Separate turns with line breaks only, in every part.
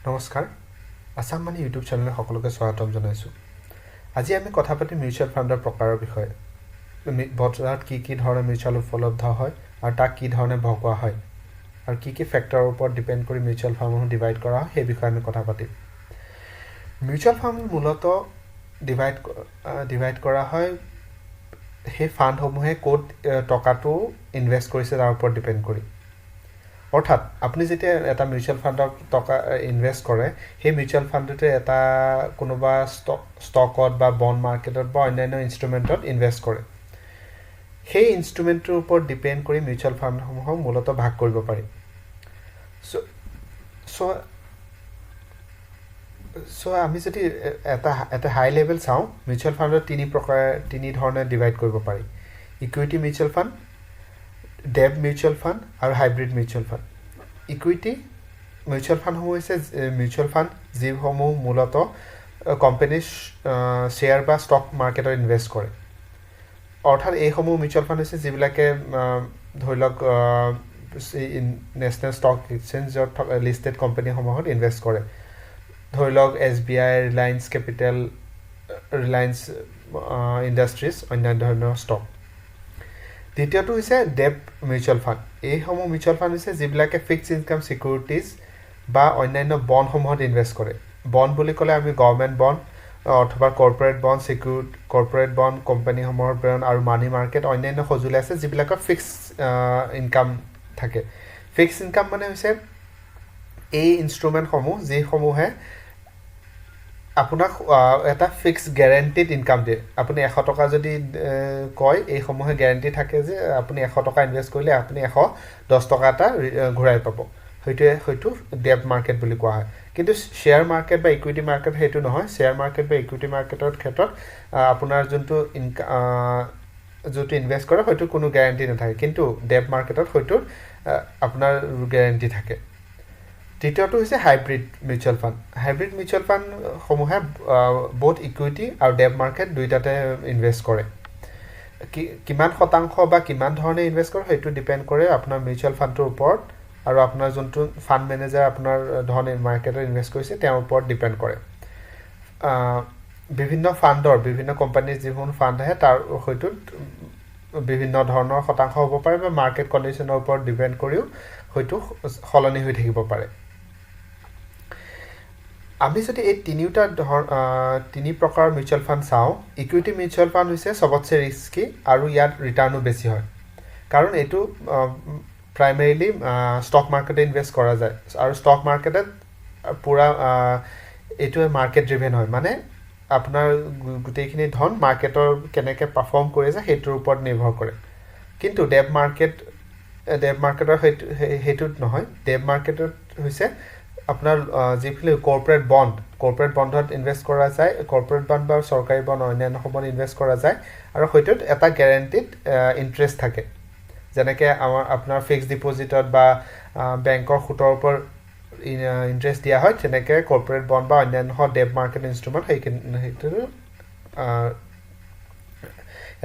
নমস্কাৰ আসাম মানি ইউটিউব চেনেলে সকলোকে স্বাগতম জনাইছোঁ আজি আমি কথা পাতিম মিউচুৱেল ফাণ্ডৰ প্ৰকাৰৰ বিষয়ে বজাৰত কি ধৰণৰ মিউচুৱেল উপলব্ধ হয় আৰু তাক কি ধৰণে ভগোৱা হয় আৰু কি ফেক্টৰৰ ওপৰত ডিপেণ্ড কৰি মিউচুৱেল ফাণ্ডসমূহ ডিভাইড কৰা হয় সেই বিষয়ে আমি কথা পাতিম মিউচুৱেল ফাণ্ড মূলতঃ ডিভাইড কৰা হয় সেই ফাণ্ডসমূহে ক'ত টকাটো ইনভেষ্ট কৰিছে তাৰ ওপৰত ডিপেণ্ড কৰি অৰ্থাৎ আপুনি যেতিয়া এটা মিউচুৱেল ফাণ্ডত টকা ইনভেষ্ট কৰে সেই মিউচুৱেল ফাণ্ডতে এটা কোনোবা ষ্টকত বা বণ্ড মাৰ্কেটত বা অন্যান্য ইনষ্ট্ৰুমেণ্টত ইনভেষ্ট কৰে সেই ইনষ্ট্ৰুমেণ্টৰ ওপৰত ডিপেণ্ড কৰি মিউচুৱেল ফাণ্ডসমূহক মূলতঃ ভাগ কৰিব পাৰি চ' আমি যদি এটা হাই লেভেল চাওঁ মিউচুৱেল ফাণ্ডত তিনি ধৰণে ডিভাইড কৰিব পাৰি equity mutual fund debt mutual fund আৰু hybrid mutual fund equity mutual ফাণ্ডসমূহ হৈছে মিউচুৱেল ফাণ্ড যিসমূহ মূলতঃ কোম্পানীৰ শ্বেয়াৰ বা ষ্টক মাৰ্কেটত ইনভেষ্ট কৰে অৰ্থাৎ এইসমূহ মিউচুৱেল ফাণ্ড হৈছে যিবিলাকে ধৰি লওক নেশ্যনেল ষ্টক এক্সচেঞ্জত থকা লিষ্টেড কোম্পানীসমূহত ইনভেষ্ট কৰে ধৰি লওক SBI Reliance capital Reliance industries অন্যান্য ধৰণৰ ষ্টক দ্বিতীয়টো হৈছে ডেব মিউচুৱেল ফাণ্ড এইসমূহ মিউচুৱেল ফাণ্ড হৈছে যিবিলাকে ফিক্সড ইনকাম ছিকিউৰিটিজ বা অন্যান্য বণ্ডসমূহত ইনভেষ্ট কৰে বণ্ড বুলি ক'লে আমি গভৰ্ণমেণ্ট বণ্ড অথবা কৰ্পৰেট বণ্ড কোম্পানীসমূহৰ বণ্ড আৰু মানি মাৰ্কেট অন্যান্য সঁজুলি আছে যিবিলাকৰ ফিক্সড ইনকাম থাকে ফিক্সড ইনকাম মানে হৈছে এই ইনষ্ট্ৰুমেণ্টসমূহ যিসমূহে আপোনাক এটা ফিক্স গেৰেণ্টিড ইনকাম দিয়ে আপুনি 100 টকা যদি কয় এইসমূহে গেৰেণ্টি থাকে যে আপুনি 100 টকা ইনভেষ্ট কৰিলে আপুনি 110 টকা এটা ঘূৰাই পাব হয়তো ডেব মাৰ্কেট বুলি কোৱা হয় কিন্তু শ্বেয়াৰ মাৰ্কেট বা ইকুইটি মাৰ্কেট সেইটো নহয় শ্বেয়াৰ মাৰ্কেট বা ইকুইটি মাৰ্কেটৰ ক্ষেত্ৰত আপোনাৰ যোনটো ইনভেষ্ট কৰে হয়তো কোনো গেৰেণ্টি নাথাকে কিন্তু ডেব মাৰ্কেটত হয়তো আপোনাৰ গেৰেণ্টি থাকে তৃতীয়টো হৈছে হাইব্ৰিড মিউচুৱেল ফাণ্ডসমূহে বহুত ইকুইটি আৰু ডেব মাৰ্কেট দুইটাতে ইনভেষ্ট কৰে কিমান শতাংশ বা কিমান ধৰণে ইনভেষ্ট কৰে সেইটো ডিপেণ্ড কৰে আপোনাৰ মিউচুৱেল ফাণ্ডটোৰ ওপৰত আৰু আপোনাৰ যোনটো ফাণ্ড মেনেজাৰ আপোনাৰ ধৰণে মাৰ্কেটত ইনভেষ্ট কৰিছে তেওঁৰ ওপৰত ডিপেণ্ড কৰে বিভিন্ন কোম্পানীৰ যিসমূহ ফাণ্ড আহে তাৰ হয়তো বিভিন্ন ধৰণৰ শতাংশ হ'ব পাৰে বা মাৰ্কেট কণ্ডিশ্যনৰ ওপৰত ডিপেণ্ড কৰিও হয়তো সলনি হৈ থাকিব পাৰে আমি যদি এই তিনি প্ৰকাৰৰ মিউচুৱেল ফাণ্ড চাওঁ ইকুইটি মিউচুৱেল ফাণ্ড হৈছে চবতছে ৰিস্কি আৰু ইয়াত ৰিটাৰ্ণো বেছি হয় কাৰণ এইটো প্ৰাইমেৰিলি ষ্টক মাৰ্কেটে ইনভেষ্ট কৰা যায় আৰু ষ্টক মাৰ্কেটত পূৰা এইটো মাৰ্কেট ড্ৰিভেন হয় মানে আপোনাৰ গোটেইখিনি ধন মাৰ্কেটৰ কেনেকৈ পাৰফৰ্ম কৰি আছে সেইটোৰ ওপৰত নিৰ্ভৰ কৰে কিন্তু ডেব মাৰ্কেটৰ সেইটোত নহয় ডেব মাৰ্কেটত হৈছে আপোনাৰ যিফালে কৰ্পৰেট বণ্ডত ইনভেষ্ট কৰা যায় কৰ্পৰেট বণ্ড বা চৰকাৰী বণ্ড অন্যান্য সময়ত ইনভেষ্ট কৰা যায় আৰু হয়তো এটা গেৰেণ্টিড ইণ্টাৰেষ্ট থাকে যেনেকৈ আপোনাৰ ফিক্সড ডিপ'জিটত বা বেংকৰ সুতৰ ওপৰত ইণ্টাৰেষ্ট দিয়া হয় তেনেকৈ কৰ্পৰেট বণ্ড বা অন্যান্য ডেব মাৰ্কেট ইনষ্ট্ৰুমেণ্ট সেইটো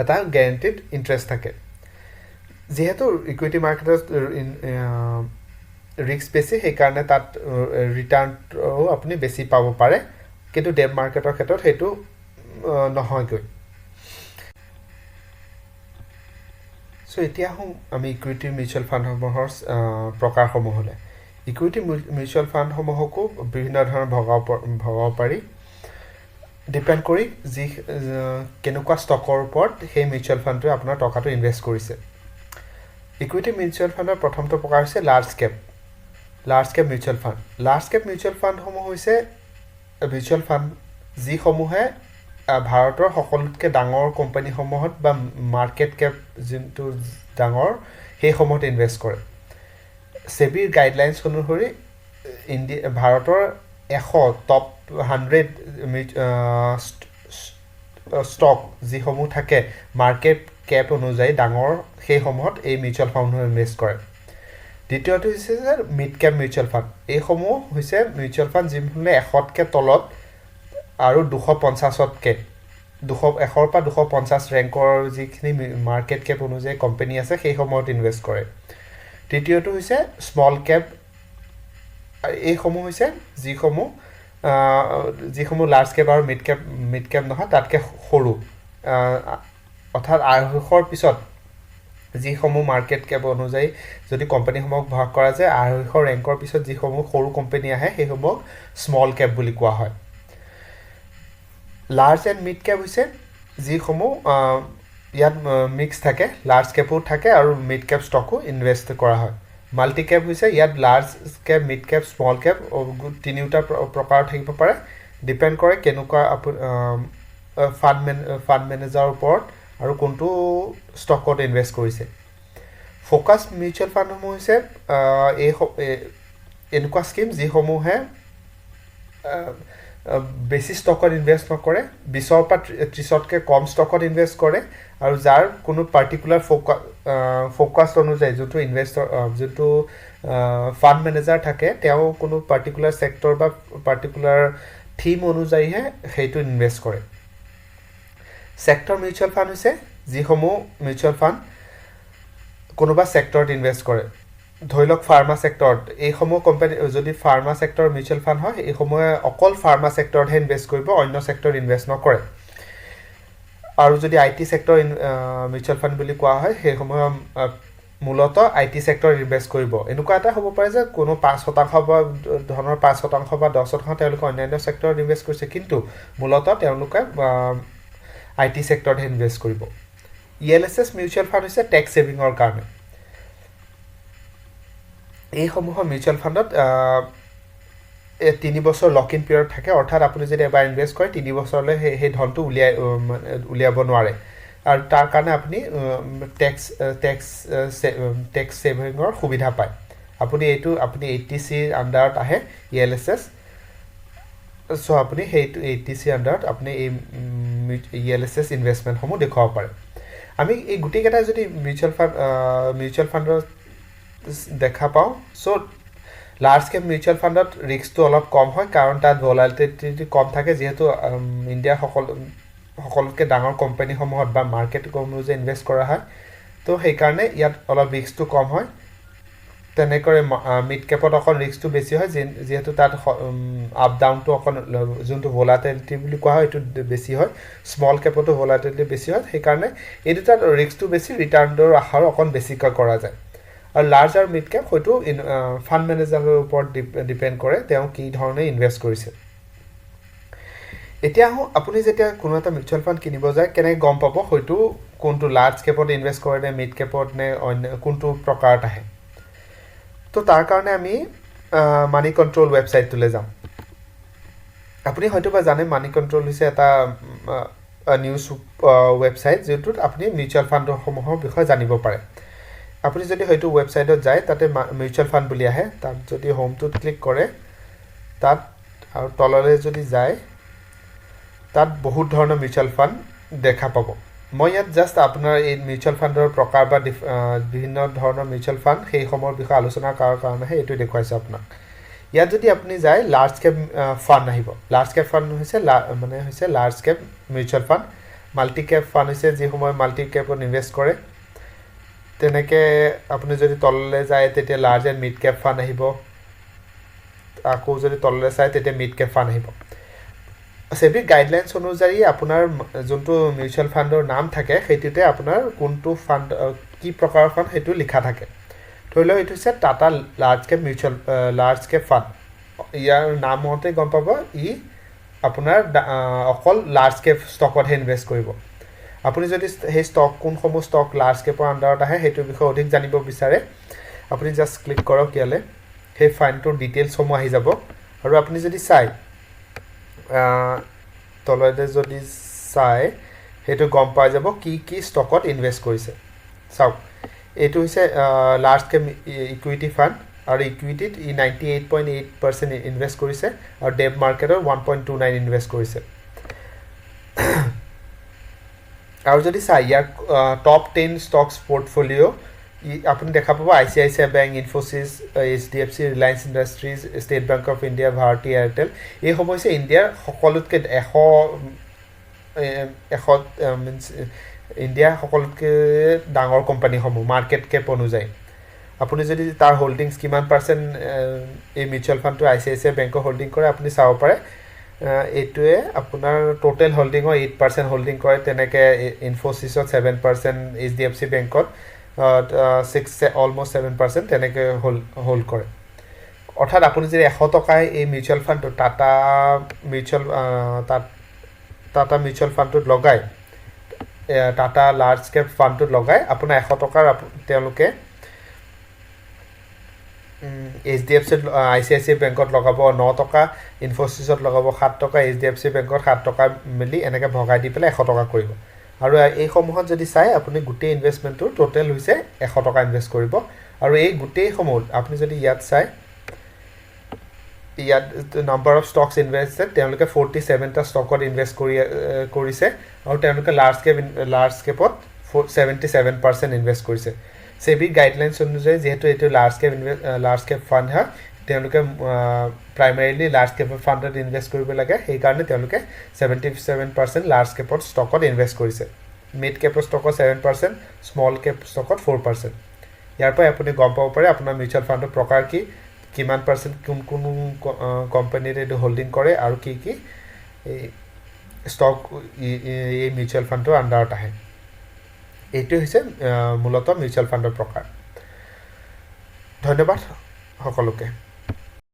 এটা গেৰেণ্টিড ইণ্টাৰেষ্ট থাকে যিহেতু ইকুইটি মাৰ্কেটত ৰিস্ক বেছি সেইকাৰণে তাত ৰিটাৰ্ণটো আপুনি বেছি পাব পাৰে কিন্তু ডেব মাৰ্কেটৰ ক্ষেত্ৰত সেইটো নহয়গৈ চ' এতিয়া আহোঁ আমি ইকুইটি মিউচুৱেল ফাণ্ডসমূহৰ প্ৰকাৰসমূহলৈ ইকুইটি মিউচুৱেল ফাণ্ডসমূহকো বিভিন্ন ধৰণৰ ভগাব পাৰি ডিপেণ্ড কৰি কেনেকুৱা ষ্টকৰ ওপৰত সেই মিউচুৱেল ফাণ্ডটোৱে আপোনাৰ টকাটো ইনভেষ্ট কৰিছে ইকুইটি মিউচুৱেল ফাণ্ডৰ প্ৰথমটো প্ৰকাৰ হৈছে লাৰ্জ কেপ মিউচুৱেল ফাণ্ডসমূহ হৈছে মিউচুৱেল ফাণ্ড যিসমূহে ভাৰতৰ সকলোতকৈ ডাঙৰ কোম্পানীসমূহত বা মাৰ্কেট কেপ যোনটো ডাঙৰ সেইসমূহত ইনভেষ্ট কৰে সেবিৰ গাইডলাইনছ অনুসৰি ভাৰতৰ 100 টপ 100 ষ্টক যিসমূহ থাকে মাৰ্কেট কেপ অনুযায়ী ডাঙৰ সেইসমূহত এই মিউচুৱেল ফাণ্ডসমূহে ইনভেষ্ট কৰে দ্বিতীয়টো হৈছে যে মিড কেপ মিউচুৱেল ফাণ্ড এইসমূহ হৈছে মিউচুৱেল ফাণ্ড যিসমূহে 100তকৈ তলত আৰু 250তকৈ 100ৰ পৰা 250 ৰেংকৰ যিখিনি মাৰ্কেট কেপ অনুযায়ী কোম্পানী আছে সেইসমূহত ইনভেষ্ট কৰে তৃতীয়টো হৈছে স্মল কেপ এইসমূহ হৈছে যিসমূহ লাৰ্জ কেপ আৰু মিড কেপ নহয় তাতকৈ সৰু অৰ্থাৎ আঢ়ৈশৰ পিছত যিসমূহ মাৰ্কেট কেপ অনুযায়ী যদি কোম্পানীসমূহক ভাগ কৰা যায় আঢ়ৈশৰ ৰেংকৰ পিছত যিসমূহ সৰু কোম্পানী আহে সেইসমূহক স্মল কেপ বুলি কোৱা হয় লাৰ্জ এণ্ড মিড কেপ হৈছে যিসমূহ ইয়াত মিক্স থাকে লাৰ্জ কেপো থাকে আৰু মিড কেপ ষ্টকো ইনভেষ্ট কৰা হয় মাল্টি কেপ হৈছে ইয়াত large cap mid cap small cap তিনিওটা প্ৰকাৰ থাকিব পাৰে ডিপেণ্ড কৰে কেনেকুৱা ফাণ্ড মেনেজাৰৰ ওপৰত আৰু কোনটো ষ্টকত ইনভেষ্ট কৰিছে ফ'কাছ মিউচুৱেল ফাণ্ডসমূহ হৈছে এনেকুৱা স্কিম যিসমূহে বেছি ষ্টকত ইনভেষ্ট নকৰে 20ৰ পৰা 30তকৈ কম ষ্টকত ইনভেষ্ট কৰে আৰু যাৰ কোনো পাৰ্টিকুলাৰ ফ'কাছ অনুযায়ী যোনটো ফাণ্ড মেনেজাৰ থাকে তেওঁ কোনো পাৰ্টিকুলাৰ ছেক্টৰ বা পাৰ্টিকুলাৰ থিম অনুযায়ীহে সেইটো ইনভেষ্ট কৰে ছেক্টৰ মিউচুৱেল ফাণ্ড হৈছে যিসমূহ মিউচুৱেল ফাণ্ড কোনোবা ছেক্টৰত ইনভেষ্ট কৰে ধৰি লওক ফাৰ্মা ছেক্টৰত এইসমূহ কোম্পানী যদি ফাৰ্মা ছেক্টৰ মিউচুৱেল ফাণ্ড হয় এইসমূহে অকল ফাৰ্মা ছেক্টৰতহে ইনভেষ্ট কৰিব অন্য ছেক্টৰত ইনভেষ্ট নকৰে আৰু যদি I T sector mutual fund বুলি কোৱা হয় সেইসমূহে মূলতঃ আই টি ছেক্টৰত ইনভেষ্ট কৰিব এনেকুৱা এটা হ'ব পাৰে যে কোনো 5% বা ধনৰ 5% বা 10% তেওঁলোকে অন্যান্য ছেক্টৰত ইনভেষ্ট কৰিছে কিন্তু মূলতঃ তেওঁলোকে আই টি ছেক্টৰতহে ইনভেষ্ট কৰিব ELSS মিউচুৱেল ফাণ্ড হৈছে টেক্স ছেভিঙৰ কাৰণে এইসমূহৰ মিউচুৱেল ফাণ্ডত 3 বছৰ লক ইন পিৰিয়ড থাকে অৰ্থাৎ আপুনি যদি এবাৰ ইনভেষ্ট কৰে 3 বছৰলৈ সেই ধনটো উলিয়াব নোৱাৰে আৰু তাৰ কাৰণে আপুনি টেক্স ছেভিঙৰ সুবিধা পায় আপুনি 80C আণ্ডাৰত আহে ELSS চ' আপুনি সেইটো 80C আণ্ডাৰত আপুনি এই ELSS ইনভেষ্টমেণ্টসমূহ দেখুৱাব পাৰে আমি এই গোটেইকেইটা যদি মিউচুৱেল ফাণ্ডৰ দেখা পাওঁ চ' লাৰ্জ কেপ মিউচুৱেল ফাণ্ডত ৰিস্কটো অলপ কম হয় কাৰণ তাত ভলাটিলিটি কম থাকে যিহেতু ইণ্ডিয়াৰ সকলোতকৈ ডাঙৰ কোম্পানীসমূহত বা মাৰ্কেটসমূহ যে ইনভেষ্ট কৰা হয় তো সেইকাৰণে ইয়াত অলপ ৰিস্কটো কম হয় তেনেকৈ মিড কেপত অকণ ৰিস্কটো বেছি হয় যিহেতু তাত আপ ডাউনটো অকণ যোনটো ভলাটিলিটি বুলি কোৱা হয় এইটো বেছি হয় স্মল কেপতো ভলাটিলিটি বেছি হয় সেইকাৰণে এই দুটাত ৰিস্কটো বেছি ৰিটাৰ্ণৰ আশাও অকণ বেছিকৈ কৰা যায় আৰু লাৰ্জ আৰু মিড কেপ হয়তো ফাণ্ড মেনেজাৰৰ ওপৰত ডিপেণ্ড কৰে তেওঁ কি ধৰণে ইনভেষ্ট কৰিছে এতিয়া আপুনি যেতিয়া কোনো এটা মিউচুৱেল ফাণ্ড কিনিব যায় কেনেকৈ গম পাব হয়তো কোনটো লাৰ্জ কেপত ইনভেষ্ট কৰে নে মিড কেপত নে অন্য কোনটো প্ৰকাৰত আহে তো তাৰ কাৰণে আমি মানি কণ্ট্ৰল ৱেবছাইটটোলৈ যাম আপুনি হয়তো বা জানে মানি কণ্ট্ৰল হৈছে এটা নিউজ ৱেবছাইট যিটোত আপুনি মিউচুৱেল ফাণ্ডসমূহৰ বিষয়ে জানিব পাৰে আপুনি যদি হয়তো ৱেবছাইটত যায় তাতে মিউচুৱেল ফাণ্ড বুলি আহে তাত যদি হোমটোত ক্লিক কৰে তাত আৰু তললৈ যদি যায় তাত বহুত ধৰণৰ মিউচুৱেল ফাণ্ড দেখা পাব মই ইয়াত জাষ্ট আপোনাৰ এই মিউচুৱেল ফাণ্ডৰ প্ৰকাৰ বা বিভিন্ন ধৰণৰ মিউচুৱেল ফাণ্ড সেইসমূহৰ বিষয়ে আলোচনা কৰাৰ কাৰণেহে এইটো দেখুৱাইছোঁ আপোনাক ইয়াত যদি আপুনি যায় লাৰ্জ কেপ ফাণ্ড আহিব লাৰ্জ কেপ ফাণ্ড হৈছে large cap mutual fund multi cap fund হৈছে যিসমূহে মাল্টি কেপত ইনভেষ্ট কৰে তেনেকৈ আপুনি যদি তললৈ যায় তেতিয়া large and mid cap fund আহিব আকৌ যদি তললৈ চায় তেতিয়া মিড কেপ ফাণ্ড আহিব সেবি গাইডলাইনছ অনুযায়ী আপোনাৰ যোনটো মিউচুৱেল ফাণ্ডৰ নাম থাকে সেইটোতে আপোনাৰ কোনটো ফাণ্ড কি প্ৰকাৰৰ ফাণ্ড সেইটো লিখা থাকে ধৰি লওক এইটো হৈছে টাটা লাৰ্জ কেপ ফাণ্ড ইয়াৰ নামতে গম পাব ই আপোনাৰ অকল লাৰ্জ কেপ ষ্টকতহে ইনভেষ্ট কৰিব আপুনি যদি সেই কোনসমূহ ষ্টক লাৰ্জ কেপৰ আণ্ডাৰত আহে সেইটোৰ বিষয়ে অধিক জানিব বিচাৰে আপুনি জাষ্ট ক্লিক কৰক ইয়ালৈ সেই ফাণ্ডটোৰ ডিটেইলছসমূহ আহি যাব আৰু আপুনি যদি চাই তলতে যদি চাই সেইটো গম পাই যাব কি ষ্টকত ইনভেষ্ট কৰিছে চাওক এইটো হৈছে লাৰ্জ কেপ ইকুইটি ফাণ্ড আৰু ইকুইটিত ই 98.8% ইনভেষ্ট কৰিছে আৰু ডেব মাৰ্কেটৰ 1.29 ইনভেষ্ট কৰিছে আৰু যদি চাই ইয়াৰ টপ 10 ষ্টকছ পৰ্টফলিঅ' আপুনি দেখা পাব ICICI bank Infosys HDFC Reliance Industries State Bank of India Bharti Airtel এইসমূহ হৈছে ইণ্ডিয়াৰ সকলোতকৈ ইণ্ডিয়াৰ সকলোতকৈ ডাঙৰ কোম্পানীসমূহ মাৰ্কেট কেপ অনুযায়ী আপুনি যদি তাৰ হোল্ডিংছ কিমান পাৰ্চেণ্ট এই মিউচুৱেল ফাণ্ডটো ICICI বেংকৰ হোল্ডিং কৰে আপুনি চাব পাৰে এইটোৱে আপোনাৰ টোটেল হোল্ডিঙৰ 8% হোল্ডিং কৰে তেনেকৈ ইনফোচিছত 7% HDFC বেংকত অলমষ্ট 7% তেনেকৈ হোল্ড কৰে অৰ্থাৎ আপুনি যদি 100 টকাই এই মিউচুৱেল ফাণ্ডটো টাটা মিউচুৱেল ফাণ্ডটোত লগায় টাটা লাৰ্জ কেপ ফাণ্ডটোত লগায় আপোনাৰ 100 টকাৰ তেওঁলোকে HDFC ICICI বেংকত লগাব 9 টকা ইনফোচিছত লগাব 7 টকা HDFC বেংকত 7 টকা মিলি এনেকৈ ভগাই দি পেলাই 100 টকা কৰিব আৰু এই সমূহত যদি চাই আপুনি গোটেই ইনভেষ্টমেণ্টটো টোটেল হৈছে 100 টকা ইনভেষ্ট কৰিব আৰু এই গোটেই সমূহত আপুনি যদি ইয়াত চাই ইয়াত নাম্বাৰ অফ ষ্টকছ ইনভেষ্টেড তেওঁলোকে 47টা ষ্টকত ইনভেষ্ট কৰিছে আৰু তেওঁলোকে লাৰ্জ কেপত 77% ইনভেষ্ট কৰিছে সেবি গাইডলাইনছ অনুযায়ী যেহেতু এইটো লাৰ্জ কেপ ফাণ্ড হয় তেওঁলোকে প্ৰাইমাৰীলি লাৰ্জ কেপ ফাণ্ডত ইনভেষ্ট কৰিব লাগে সেইকাৰণে তেওঁলোকে 77% লাৰ্জ কেপত ষ্টকত ইনভেষ্ট কৰিছে মিড কেপৰ ষ্টকত 7% স্মল কেপ ষ্টকত 4% ইয়াৰ পৰা আপুনি গম পাব পাৰে আপোনাৰ মিউচুৱেল ফাণ্ডৰ প্ৰকাৰ কি কিমান পাৰ্চেণ্ট কোন কোম্পানীৰ এইটো হোল্ডিং কৰে আৰু কি ষ্টক এই মিউচুৱেল ফাণ্ডৰ আণ্ডাৰত আহে এইটো হৈছে মূলত মিউচুৱেল ফাণ্ডৰ প্ৰকাৰ ধন্যবাদ সকলোকে